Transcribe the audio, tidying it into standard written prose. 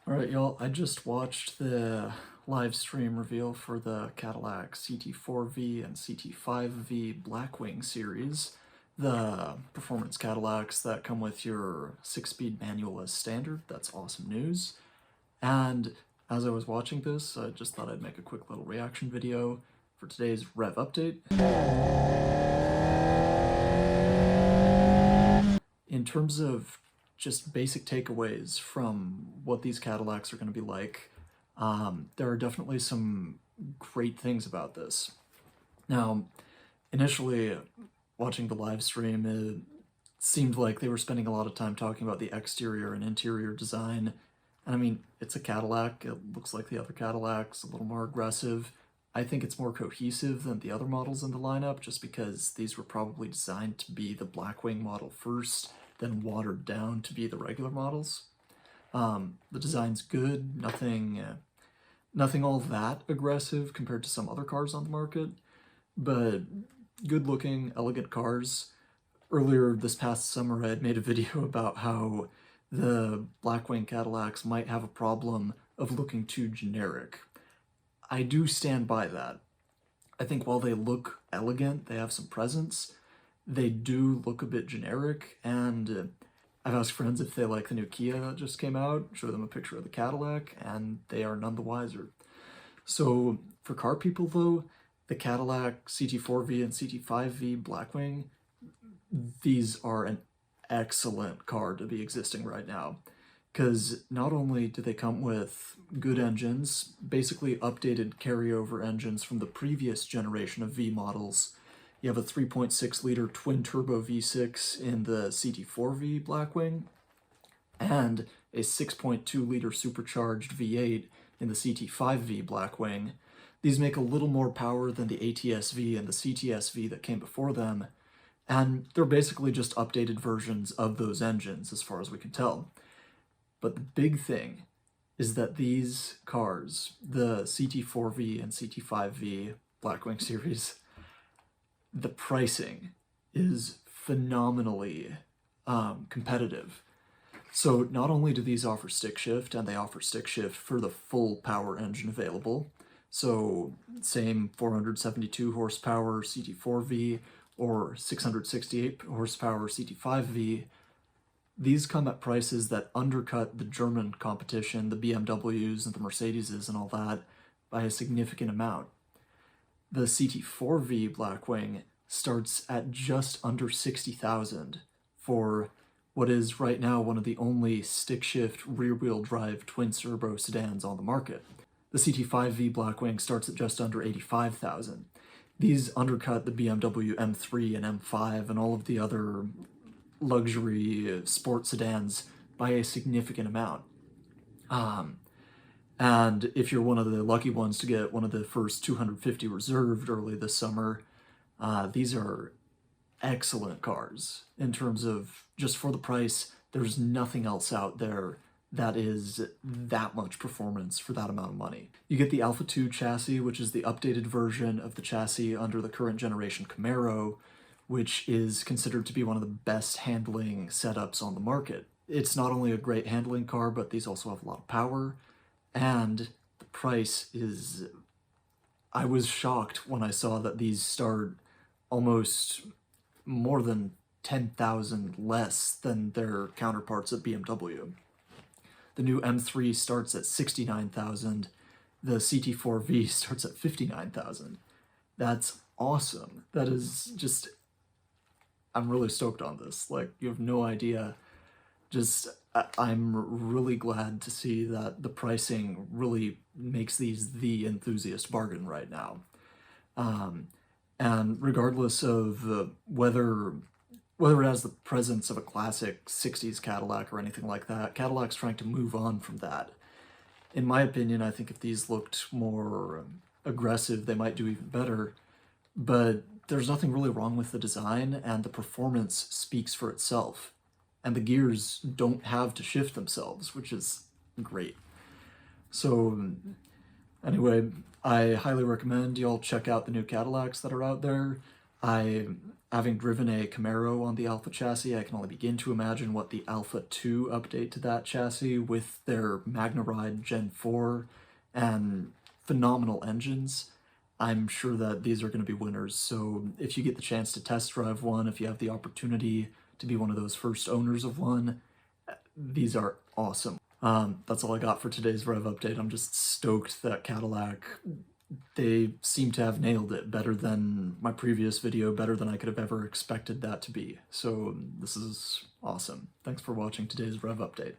Alright, y'all, I just watched the live stream reveal for the Cadillac CT4-V and CT5-V Blackwing series, the performance Cadillacs that come with your 6-speed manual as standard. That's awesome news. And as I was watching this, I just thought I'd make a quick little reaction video for today's rev update. In terms of just basic takeaways from what these Cadillacs are going to be like, there are definitely some great things about this. Now, initially, watching the live stream, it seemed like they were spending a lot of time talking about the exterior and interior design. And I mean, it's a Cadillac. It looks like the other Cadillacs, a little more aggressive. I think it's more cohesive than the other models in the lineup, just because these were probably designed to be the Blackwing model first, then watered down to be the regular models. The design's good, nothing all that aggressive compared to some other cars on the market, but good-looking, elegant cars. Earlier this past summer, I had made a video about how the Blackwing Cadillacs might have a problem of looking too generic. I do stand by that. I think while they look elegant, they have some presence, they do look a bit generic, and I've asked friends if they like the new Kia that just came out, show them a picture of the Cadillac, and they are none the wiser. So for car people though, the Cadillac CT4-V and CT5-V Blackwing, these are an excellent car to be existing right now. Because not only do they come with good engines, basically updated carryover engines from the previous generation of V models. You have a 3.6-liter twin-turbo V6 in the CT4-V Blackwing, and a 6.2-liter supercharged V8 in the CT5-V Blackwing. These make a little more power than the ATS-V and the CTS-V that came before them, and they're basically just updated versions of those engines as far as we can tell. But the big thing is that these cars, the CT4-V and CT5-V Blackwing series, the pricing is phenomenally competitive. So not only do these offer stick shift, and they offer stick shift for the full power engine available, so same 472 horsepower CT4-V or 668 horsepower CT5-V, these come at prices that undercut the German competition, the BMWs and the Mercedeses and all that, by a significant amount. The CT4-V Blackwing starts at just under $60,000 for what is right now one of the only stick-shift rear-wheel drive twin-turbo sedans on the market. The CT5-V Blackwing starts at just under $85,000. These undercut the BMW M3 and M5 and all of the other luxury sport sedans by a significant amount. And if you're one of the lucky ones to get one of the first 250 reserved early this summer, these are excellent cars in terms of just for the price. There's nothing else out there that is that much performance for that amount of money. You get the Alpha 2 chassis, which is the updated version of the chassis under the current generation Camaro, which is considered to be one of the best handling setups on the market. It's not only a great handling car, but these also have a lot of power, and the price is... I was shocked when I saw that these start almost more than 10,000 less than their counterparts at BMW. The new M3 starts at 69,000, the CT4-V starts at 59,000. That's awesome. That is just... I'm really stoked on this. Like, you have no idea. Just, I'm really glad to see that the pricing really makes these the enthusiast bargain right now. And regardless of whether it has the presence of a classic 60s Cadillac or anything like that, Cadillac's trying to move on from that. In my opinion, I think if these looked more aggressive, they might do even better. But there's nothing really wrong with the design, and the performance speaks for itself. And the gears don't have to shift themselves, which is great. So anyway, I highly recommend y'all check out the new Cadillacs that are out there. I Having driven a Camaro on the Alpha chassis, I can only begin to imagine what the Alpha 2 update to that chassis with their MagnaRide Gen 4 and phenomenal engines. I'm sure that these are going to be winners, so if you get the chance to test drive one, if you have the opportunity to be one of those first owners of one, these are awesome. That's all I got for today's rev update. I'm just stoked that Cadillac, they seem to have nailed it better than my previous video, better than I could have ever expected that to be. So this is awesome. Thanks for watching today's rev update.